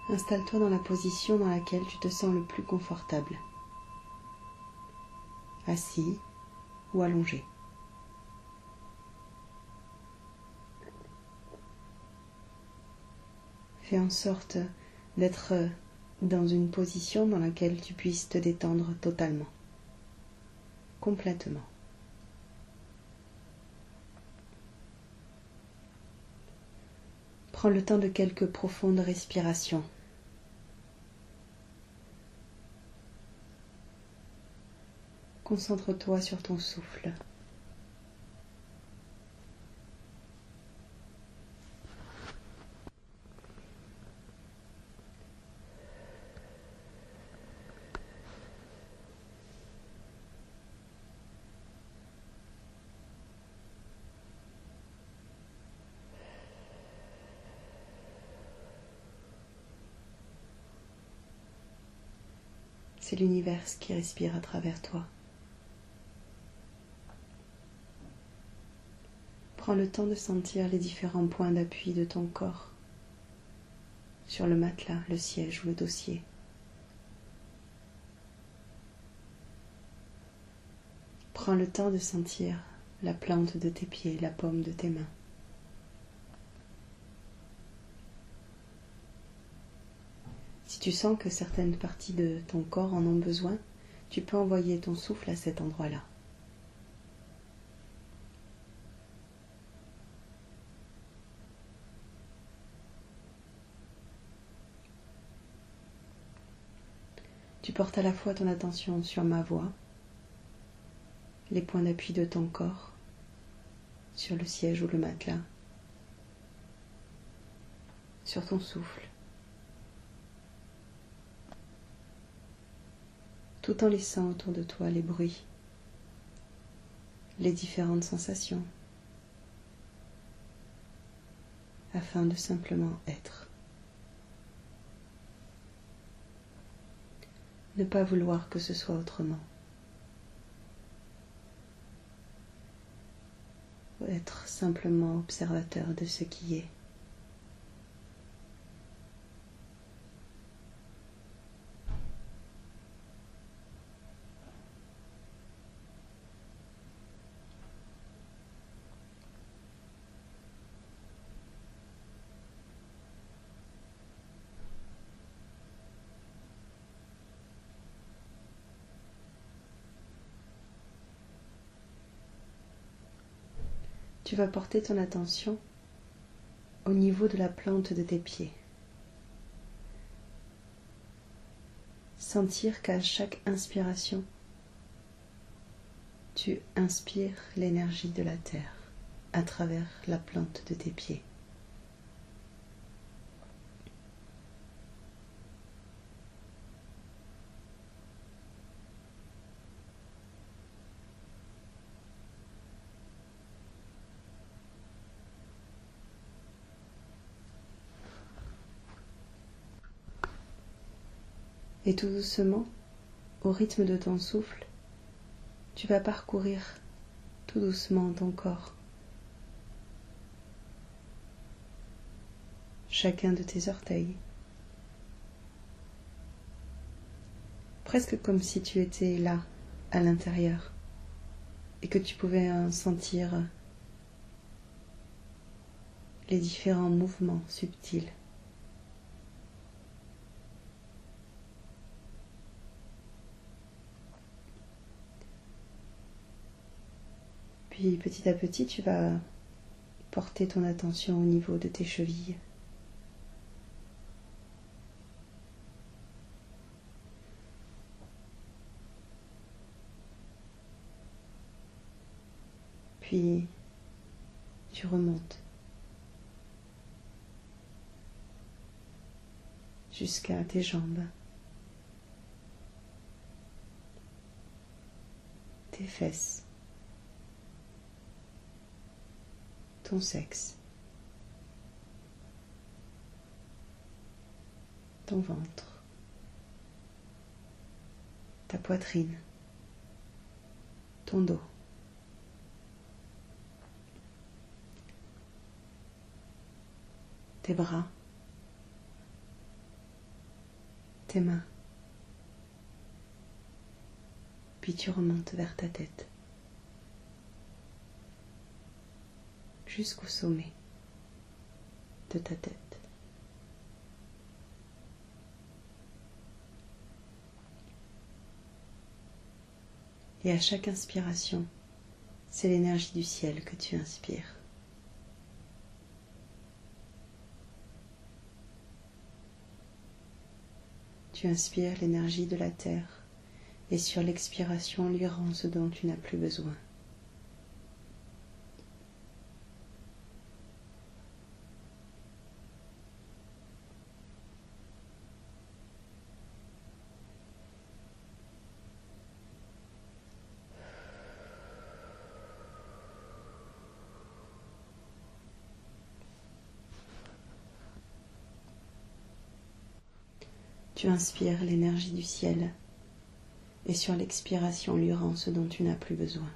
Installe-toi dans la position dans laquelle tu te sens le plus confortable, assis ou allongé. Fais en sorte d'être dans une position dans laquelle tu puisses te détendre totalement, complètement. Prends le temps de quelques profondes respirations. Concentre-toi sur ton souffle. C'est l'univers qui respire à travers toi. Prends le temps de sentir les différents points d'appui de ton corps sur le matelas, le siège ou le dossier. Prends le temps de sentir la plante de tes pieds, la paume de tes mains. Si tu sens que certaines parties de ton corps en ont besoin, tu peux envoyer ton souffle à cet endroit-là. Tu portes à la fois ton attention sur ma voix, les points d'appui de ton corps, sur le siège ou le matelas, sur ton souffle, tout en laissant autour de toi les bruits, les différentes sensations, afin de simplement être. Ne pas vouloir que ce soit autrement. Être simplement observateur de ce qui est. Tu vas porter ton attention au niveau de la plante de tes pieds. Sentir qu'à chaque inspiration, tu inspires l'énergie de la terre à travers la plante de tes pieds. Et tout doucement, au rythme de ton souffle, tu vas parcourir tout doucement ton corps. Chacun de tes orteils. Presque comme si tu étais là, à l'intérieur, et que tu pouvais sentir les différents mouvements subtils. Puis petit à petit, tu vas porter ton attention au niveau de tes chevilles. Puis tu remontes jusqu'à tes jambes, tes fesses, ton sexe, ton ventre, ta poitrine, ton dos. Tes bras, tes mains, puis tu remontes vers ta tête, jusqu'au sommet de ta tête. Et à chaque inspiration, c'est l'énergie du ciel que tu inspires. Tu inspires l'énergie de la terre et sur l'expiration lui rends ce dont tu n'as plus besoin. Tu inspires l'énergie du ciel et sur l'expiration lui rends ce dont tu n'as plus besoin.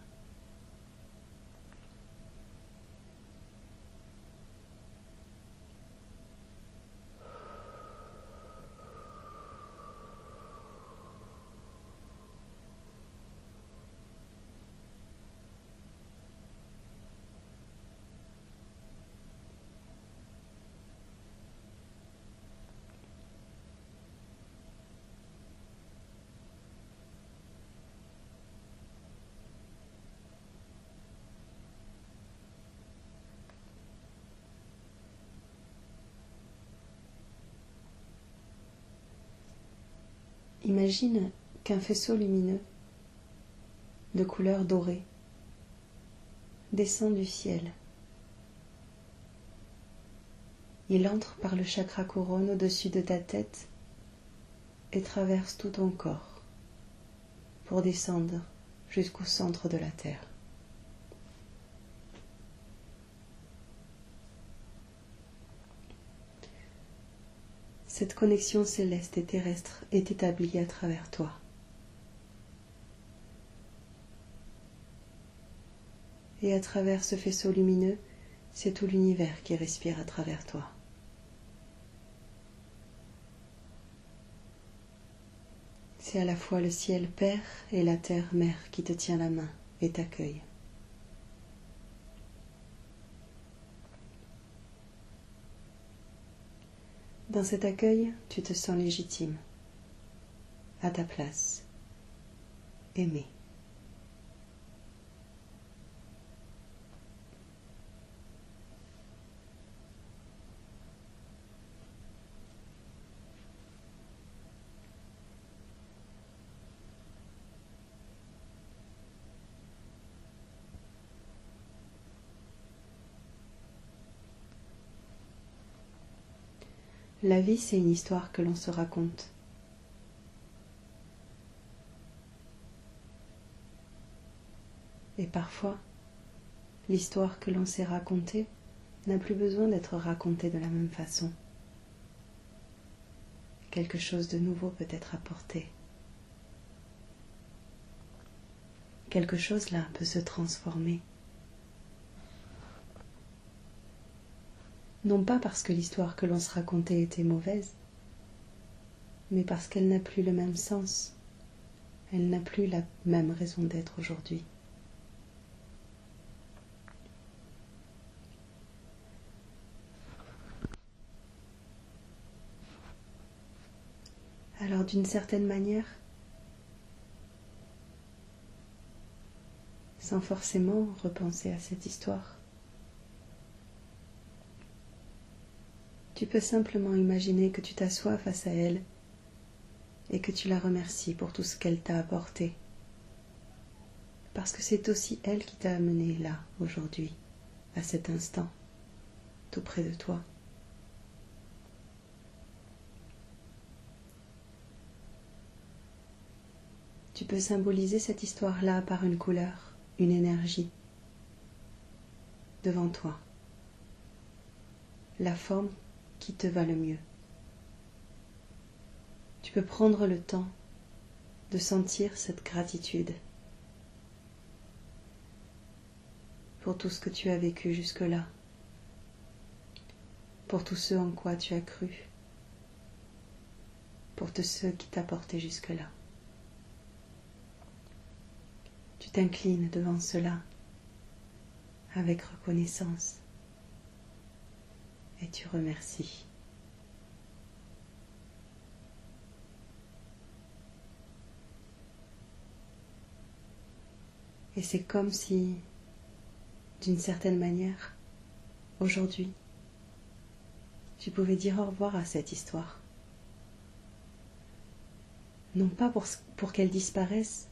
Imagine qu'un faisceau lumineux de couleur dorée descend du ciel. Il entre par le chakra couronne au-dessus de ta tête et traverse tout ton corps pour descendre jusqu'au centre de la terre. Cette connexion céleste et terrestre est établie à travers toi. Et à travers ce faisceau lumineux, c'est tout l'univers qui respire à travers toi. C'est à la fois le ciel Père et la terre Mère qui te tient la main et t'accueille. Dans cet accueil, tu te sens légitime, à ta place, aimé. La vie, c'est une histoire que l'on se raconte. Et parfois, l'histoire que l'on s'est racontée n'a plus besoin d'être racontée de la même façon. Quelque chose de nouveau peut être apporté. Quelque chose là peut se transformer. Non pas parce que l'histoire que l'on se racontait était mauvaise, mais parce qu'elle n'a plus le même sens. Elle n'a plus la même raison d'être aujourd'hui. Alors d'une certaine manière, sans forcément repenser à cette histoire, tu peux simplement imaginer que tu t'assois face à elle et que tu la remercies pour tout ce qu'elle t'a apporté. Parce que c'est aussi elle qui t'a amené là, aujourd'hui, à cet instant, tout près de toi. Tu peux symboliser cette histoire-là par une couleur, une énergie, devant toi. La forme qui te va le mieux. Tu peux prendre le temps de sentir cette gratitude pour tout ce que tu as vécu jusque-là, pour tout ce en quoi tu as cru, pour tout ce qui t'a porté jusque-là. Tu t'inclines devant cela avec reconnaissance et tu remercies. Et c'est comme si, d'une certaine manière, aujourd'hui, tu pouvais dire au revoir à cette histoire. Non pas pour qu'elle disparaisse,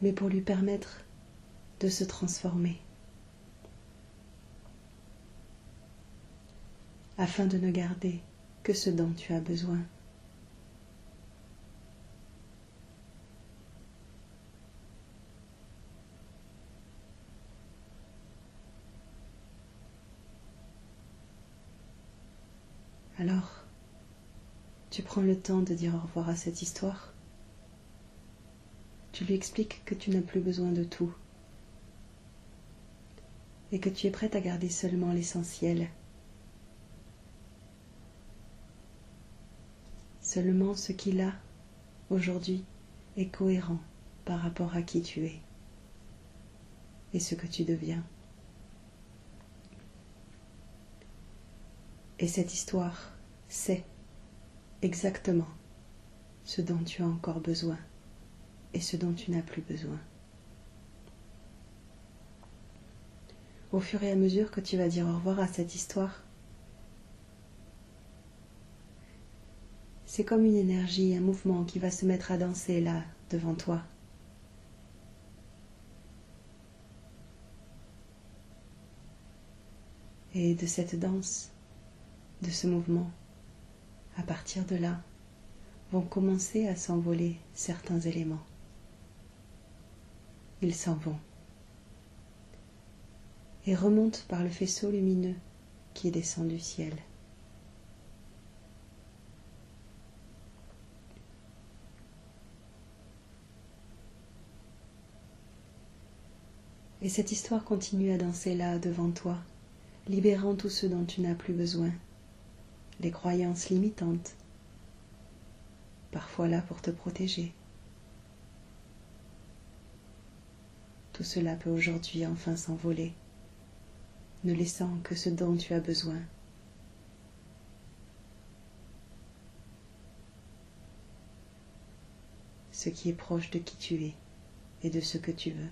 mais pour lui permettre de se transformer, afin de ne garder que ce dont tu as besoin. Alors, tu prends le temps de dire au revoir à cette histoire. Tu lui expliques que tu n'as plus besoin de tout et que tu es prête à garder seulement l'essentiel, seulement ce qui là, aujourd'hui, est cohérent par rapport à qui tu es et ce que tu deviens. Et cette histoire sait exactement ce dont tu as encore besoin et ce dont tu n'as plus besoin. Au fur et à mesure que tu vas dire au revoir à cette histoire, c'est comme une énergie, un mouvement qui va se mettre à danser là, devant toi. Et de cette danse, de ce mouvement, à partir de là, vont commencer à s'envoler certains éléments. Ils s'en vont et remontent par le faisceau lumineux qui descend du ciel. Et cette histoire continue à danser là devant toi, libérant tout ce dont tu n'as plus besoin, les croyances limitantes, parfois là pour te protéger. Tout cela peut aujourd'hui enfin s'envoler, ne laissant que ce dont tu as besoin. Ce qui est proche de qui tu es et de ce que tu veux.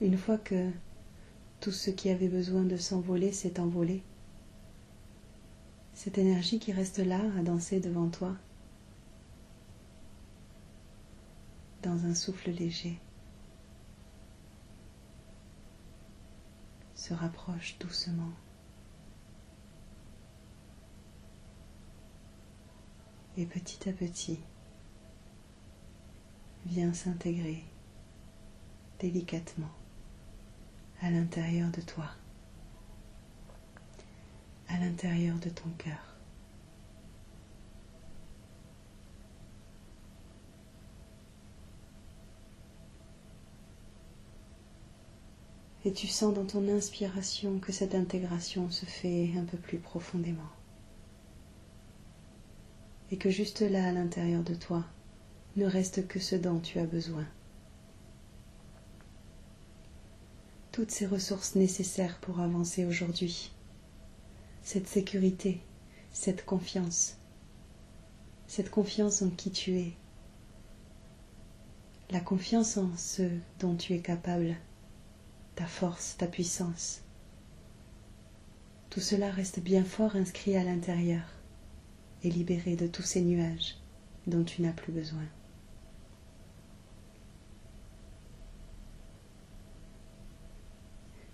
Une fois que tout ce qui avait besoin de s'envoler s'est envolé, cette énergie qui reste là à danser devant toi, dans un souffle léger, se rapproche doucement. Et petit à petit, vient s'intégrer délicatement à l'intérieur de toi, à l'intérieur de ton cœur. Et tu sens dans ton inspiration que cette intégration se fait un peu plus profondément. Et que juste là, à l'intérieur de toi, ne reste que ce dont tu as besoin. Toutes ces ressources nécessaires pour avancer aujourd'hui, cette sécurité, cette confiance en qui tu es, la confiance en ce dont tu es capable, ta force, ta puissance. Tout cela reste bien fort inscrit à l'intérieur et libéré de tous ces nuages dont tu n'as plus besoin.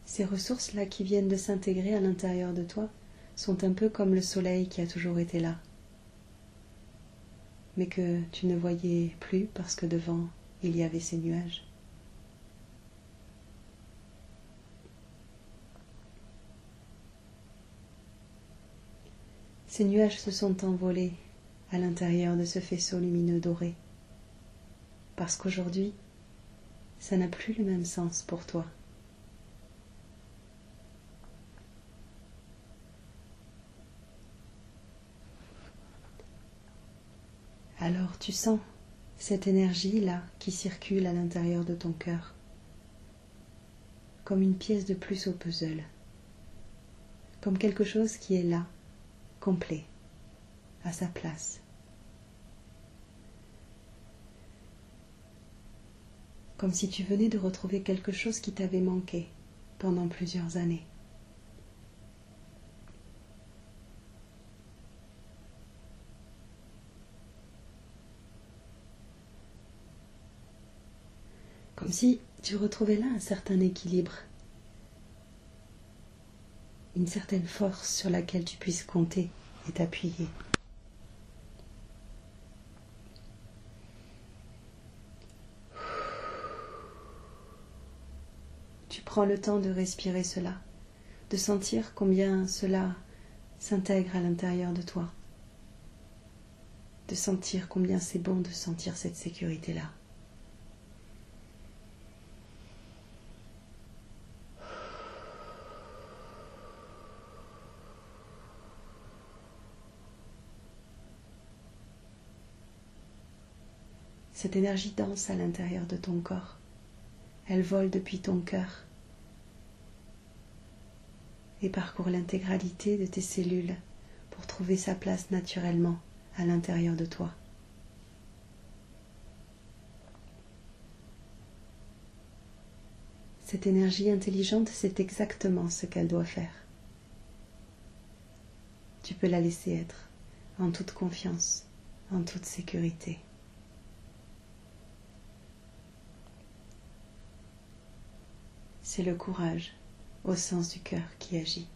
Ces ressources-là qui viennent de s'intégrer à l'intérieur de toi sont un peu comme le soleil qui a toujours été là, mais que tu ne voyais plus parce que devant il y avait ces nuages. Ces nuages se sont envolés à l'intérieur de ce faisceau lumineux doré, parce qu'aujourd'hui, ça n'a plus le même sens pour toi. Alors tu sens cette énergie-là qui circule à l'intérieur de ton cœur, comme une pièce de plus au puzzle, comme quelque chose qui est là, complet, à sa place. Comme si tu venais de retrouver quelque chose qui t'avait manqué pendant plusieurs années. Comme si tu retrouvais là un certain équilibre, une certaine force sur laquelle tu puisses compter et t'appuyer. Tu prends le temps de respirer cela, de sentir combien cela s'intègre à l'intérieur de toi, de sentir combien c'est bon de sentir cette sécurité-là. Cette énergie danse à l'intérieur de ton corps. Elle vole depuis ton cœur et parcourt l'intégralité de tes cellules pour trouver sa place naturellement à l'intérieur de toi. Cette énergie intelligente sait exactement ce qu'elle doit faire. Tu peux la laisser être en toute confiance, en toute sécurité. C'est le courage au sens du cœur qui agit.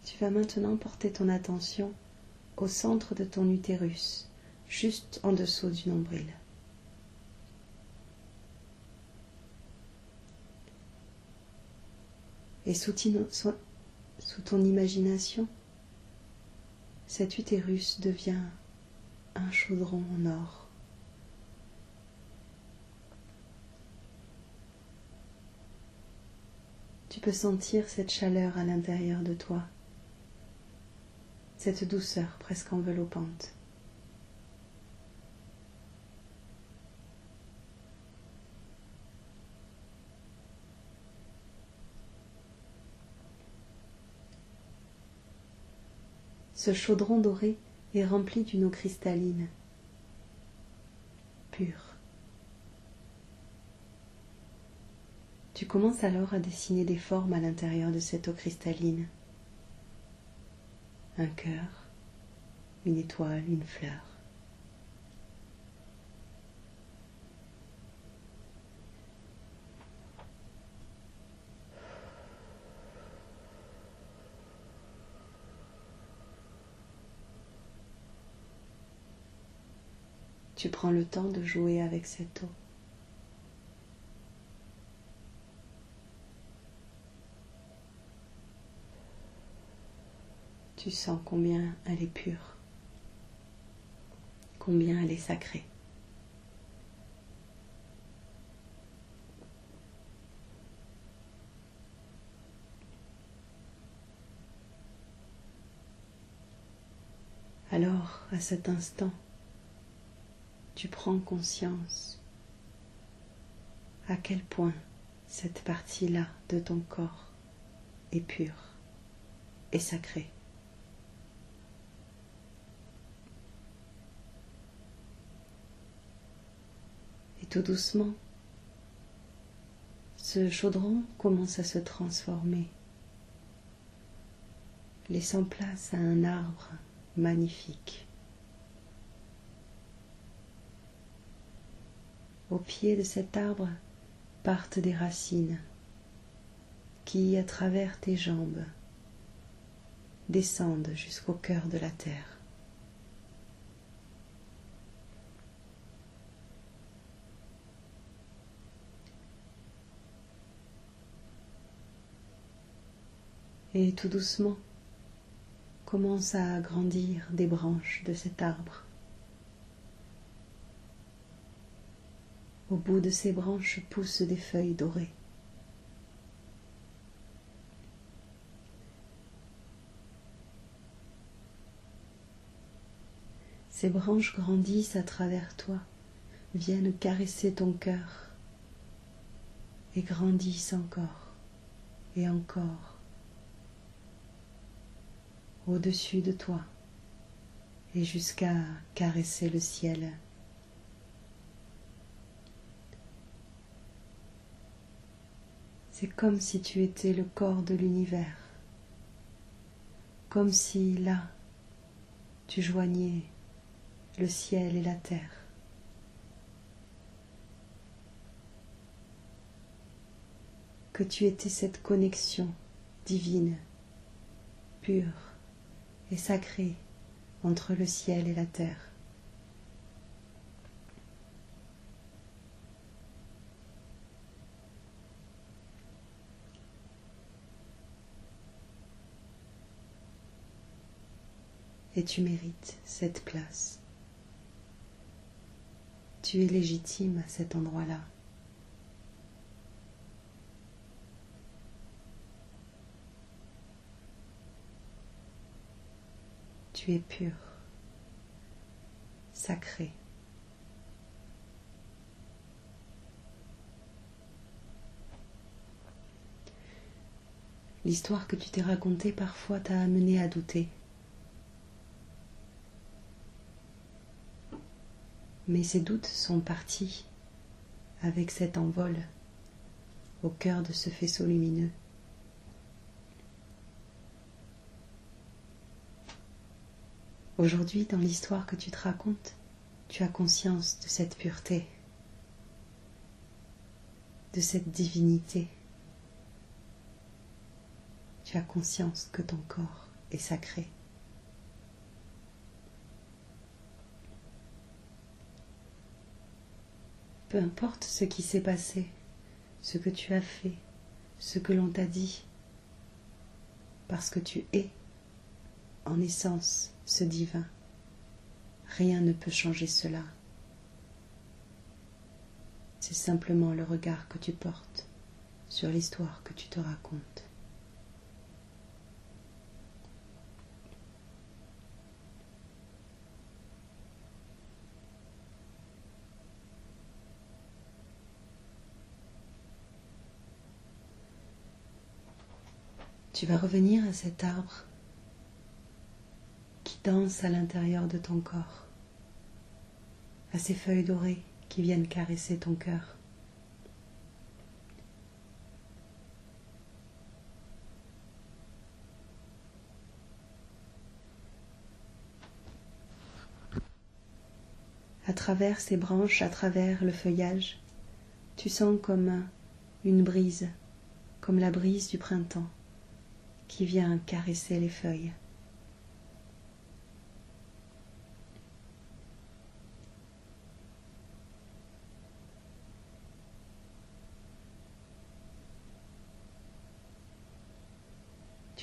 Tu vas maintenant porter ton attention au centre de ton utérus, juste en dessous du nombril. Et sous ton imagination, cet utérus devient un chaudron en or. Tu peux sentir cette chaleur à l'intérieur de toi, cette douceur presque enveloppante. Ce chaudron doré est rempli d'une eau cristalline, pure. Tu commences alors à dessiner des formes à l'intérieur de cette eau cristalline. Un cœur, une étoile, une fleur. Tu prends le temps de jouer avec cette eau. Tu sens combien elle est pure, combien elle est sacrée. Alors, à cet instant, tu prends conscience à quel point cette partie-là de ton corps est pure et sacrée. Et tout doucement, ce chaudron commence à se transformer, laissant place à un arbre magnifique. Au pied de cet arbre partent des racines qui, à travers tes jambes, descendent jusqu'au cœur de la terre. Et tout doucement commencent à grandir des branches de cet arbre. Au bout de ces branches poussent des feuilles dorées. Ces branches grandissent à travers toi, viennent caresser ton cœur et grandissent encore et encore au-dessus de toi et jusqu'à caresser le ciel. C'est comme si tu étais le corps de l'univers, comme si là, tu joignais le ciel et la terre. Que tu étais cette connexion divine, pure et sacrée entre le ciel et la terre. Et tu mérites cette place. Tu es légitime à cet endroit-là. Tu es pur, sacré. L'histoire que tu t'es racontée parfois t'a amené à douter. Mais ces doutes sont partis avec cet envol au cœur de ce faisceau lumineux. Aujourd'hui, dans l'histoire que tu te racontes, tu as conscience de cette pureté, de cette divinité. Tu as conscience que ton corps est sacré. Peu importe ce qui s'est passé, ce que tu as fait, ce que l'on t'a dit, parce que tu es, en essence, ce divin. Rien ne peut changer cela. C'est simplement le regard que tu portes sur l'histoire que tu te racontes. Tu vas revenir à cet arbre qui danse à l'intérieur de ton corps, à ces feuilles dorées qui viennent caresser ton cœur. À travers ces branches, à travers le feuillage, tu sens comme une brise, comme la brise du printemps qui vient caresser les feuilles.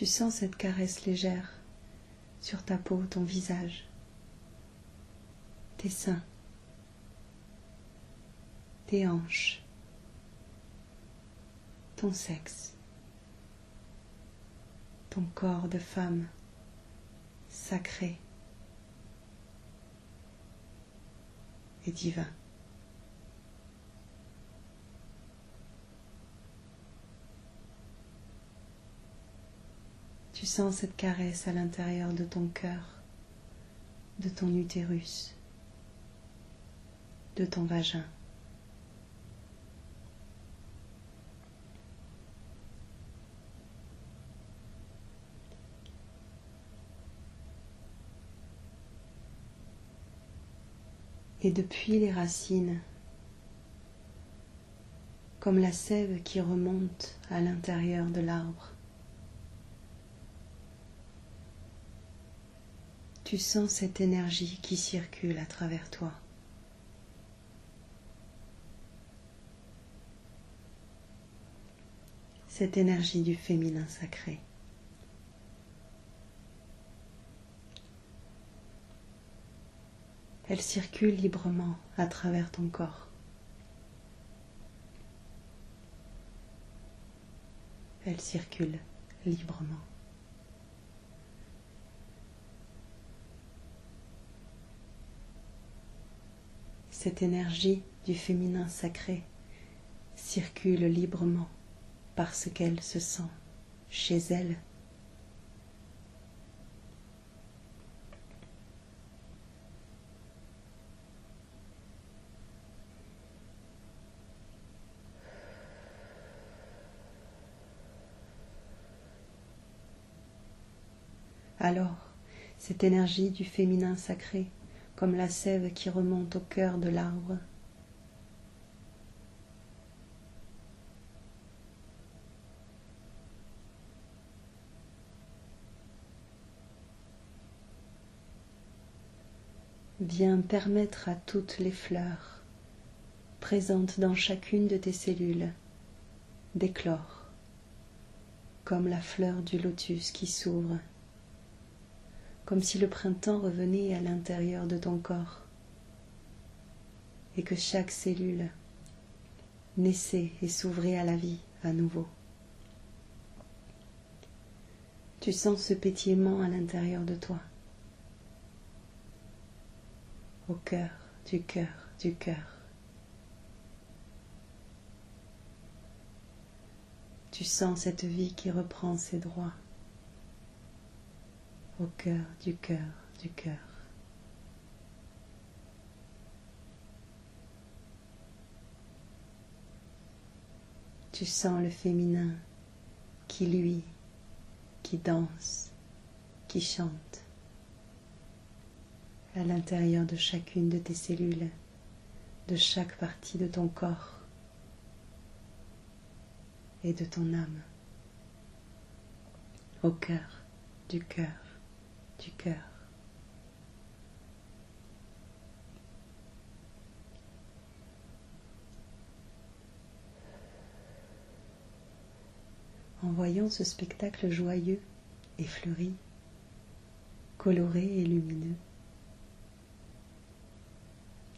Tu sens cette caresse légère sur ta peau, ton visage, tes seins, tes hanches, ton sexe, ton corps de femme sacré et divin. Tu sens cette caresse à l'intérieur de ton cœur, de ton utérus, de ton vagin. Et depuis les racines, comme la sève qui remonte à l'intérieur de l'arbre, tu sens cette énergie qui circule à travers toi. Cette énergie du féminin sacré. Elle circule librement à travers ton corps. Elle circule librement. Cette énergie du féminin sacré circule librement parce qu'elle se sent chez elle. Alors, cette énergie du féminin sacré, comme la sève qui remonte au cœur de l'arbre, vient permettre à toutes les fleurs présentes dans chacune de tes cellules d'éclore, comme la fleur du lotus qui s'ouvre, comme si le printemps revenait à l'intérieur de ton corps et que chaque cellule naissait et s'ouvrait à la vie à nouveau. Tu sens ce pétillement à l'intérieur de toi, au cœur du cœur du cœur. Tu sens cette vie qui reprend ses droits, au cœur du cœur du cœur. Tu sens le féminin qui luit, qui danse, qui chante à l'intérieur de chacune de tes cellules, de chaque partie de ton corps et de ton âme, au cœur du cœur du cœur. En voyant ce spectacle joyeux et fleuri, coloré et lumineux,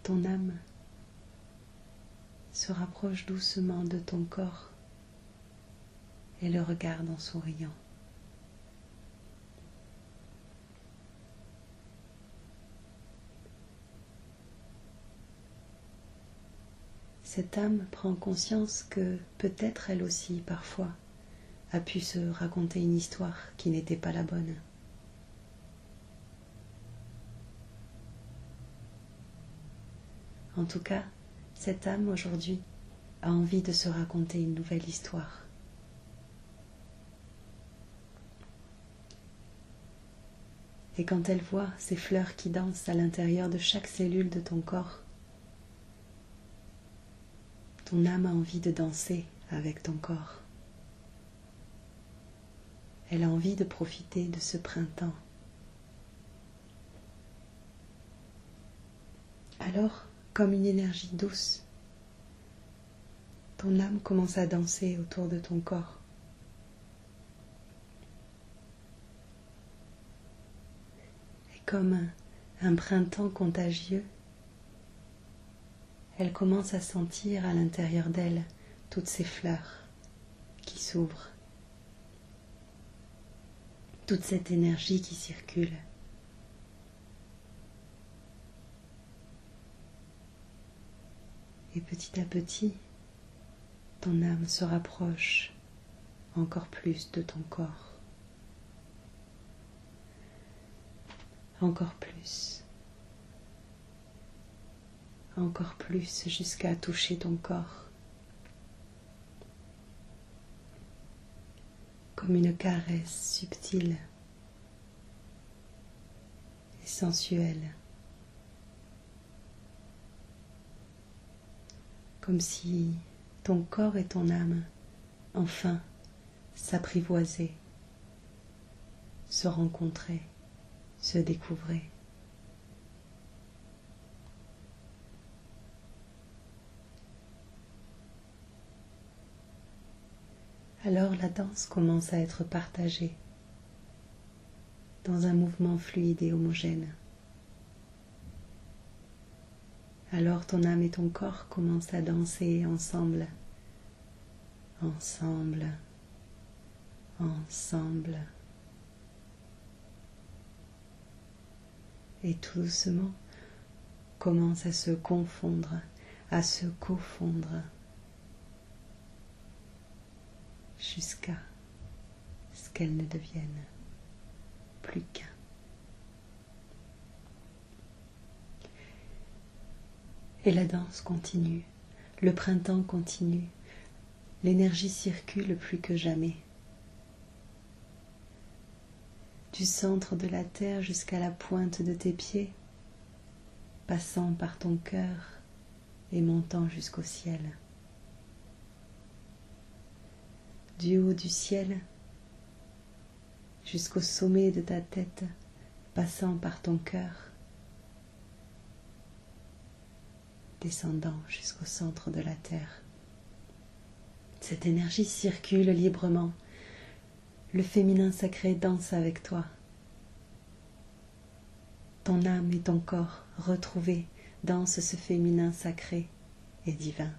ton âme se rapproche doucement de ton corps et le regarde en souriant. Cette âme prend conscience que peut-être elle aussi, parfois, a pu se raconter une histoire qui n'était pas la bonne. En tout cas, cette âme aujourd'hui a envie de se raconter une nouvelle histoire. Et quand elle voit ces fleurs qui dansent à l'intérieur de chaque cellule de ton corps, ton âme a envie de danser avec ton corps. Elle a envie de profiter de ce printemps. Alors, comme une énergie douce, ton âme commence à danser autour de ton corps. Et comme un printemps contagieux, elle commence à sentir à l'intérieur d'elle toutes ces fleurs qui s'ouvrent, toute cette énergie qui circule. Et petit à petit, ton âme se rapproche encore plus de ton corps. Encore plus. Encore plus jusqu'à toucher ton corps. Comme une caresse subtile et sensuelle. Comme si ton corps et ton âme, enfin, s'apprivoisaient, se rencontraient, se découvraient. Alors la danse commence à être partagée dans un mouvement fluide et homogène. Alors ton âme et ton corps commencent à danser ensemble, ensemble, ensemble. Et tout doucement commence à se confondre, à se cofondre, jusqu'à ce qu'elles ne deviennent plus qu'un. Et la danse continue, le printemps continue, l'énergie circule plus que jamais. Du centre de la terre jusqu'à la pointe de tes pieds, passant par ton cœur et montant jusqu'au ciel. Du haut du ciel jusqu'au sommet de ta tête, passant par ton cœur, descendant jusqu'au centre de la terre. Cette énergie circule librement. Le féminin sacré danse avec toi. Ton âme et ton corps retrouvés dansent ce féminin sacré et divin.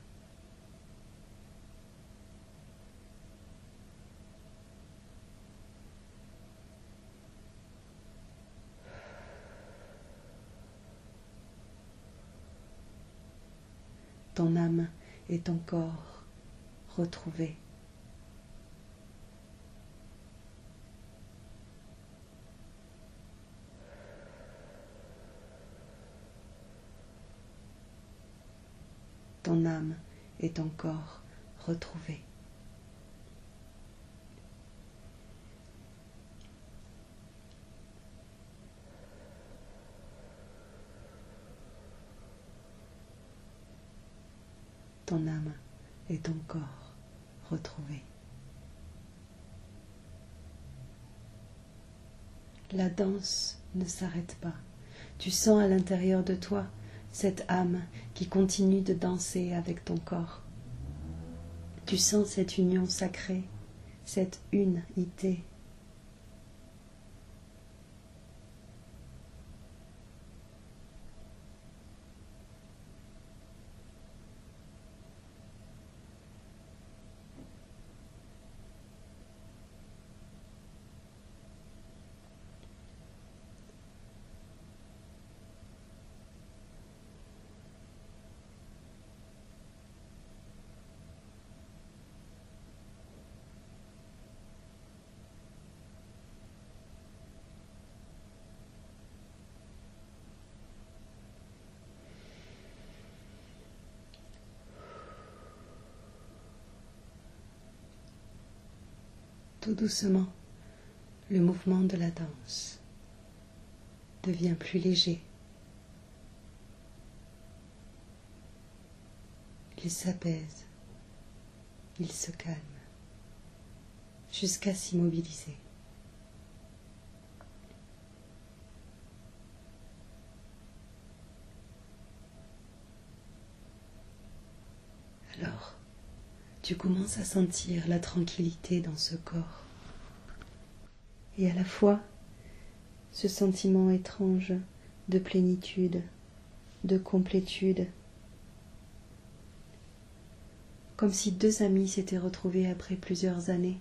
Ton âme et ton corps retrouvés. Ton âme et ton corps retrouvés. Ton âme et ton corps retrouvés. La danse ne s'arrête pas. Tu sens à l'intérieur de toi cette âme qui continue de danser avec ton corps. Tu sens cette union sacrée, cette unité. Tout doucement, le mouvement de la danse devient plus léger. Il s'apaise, il se calme, jusqu'à s'immobiliser. Alors, tu commences à sentir la tranquillité dans ce corps. Et à la fois, ce sentiment étrange de plénitude, de complétude, comme si deux amis s'étaient retrouvés après plusieurs années.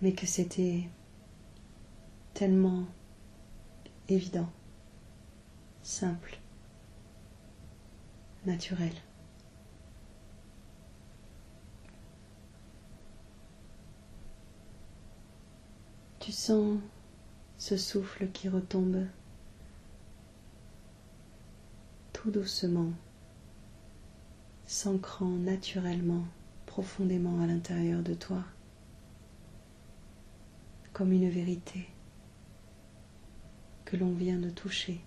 Mais que c'était tellement évident, simple, naturel. Tu sens ce souffle qui retombe tout doucement, s'ancrant naturellement, profondément à l'intérieur de toi, comme une vérité que l'on vient de toucher,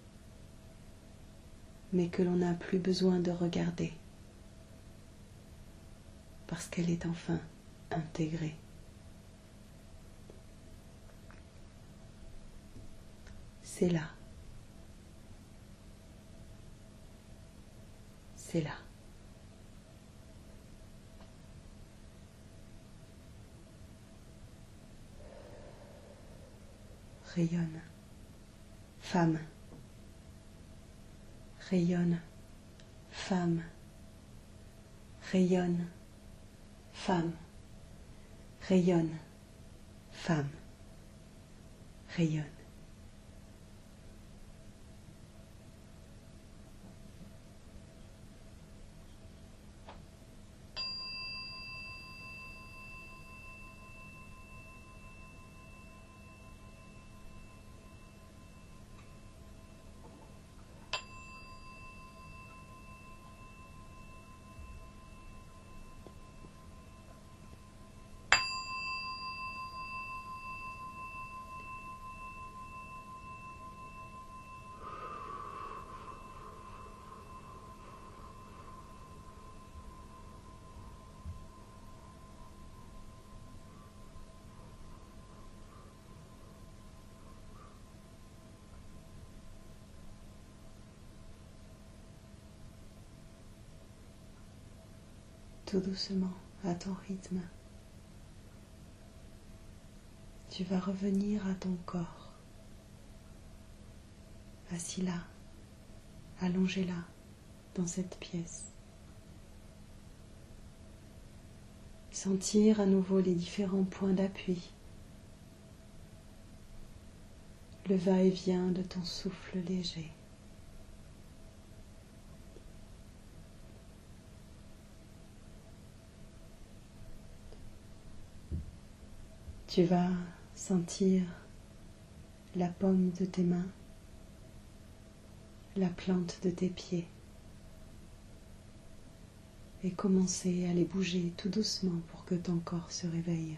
mais que l'on n'a plus besoin de regarder, parce qu'elle est enfin intégrée. C'est là. C'est là. rayonne. Femme, rayonne. Femme, rayonne. Femme, rayonne. Femme, rayonne. Tout doucement, à ton rythme, tu vas revenir à ton corps, assis là, allongé là, dans cette pièce. Sentir à nouveau les différents points d'appui, le va-et-vient de ton souffle léger. Tu vas sentir la paume de tes mains, la plante de tes pieds et commencer à les bouger tout doucement pour que ton corps se réveille.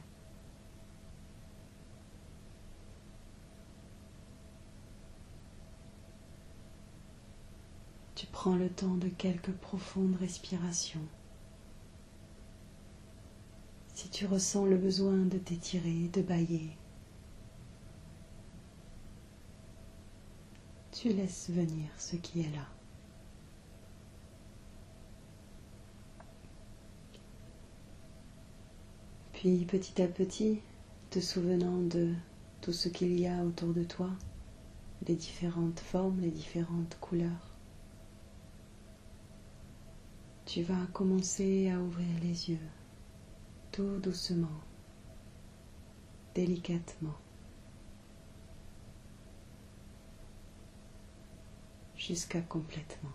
Tu prends le temps de quelques profondes respirations. Si tu ressens le besoin de t'étirer, de bâiller, tu laisses venir ce qui est là. Puis petit à petit, te souvenant de tout ce qu'il y a autour de toi, les différentes formes, les différentes couleurs, tu vas commencer à ouvrir les yeux, tout doucement, délicatement, jusqu'à complètement.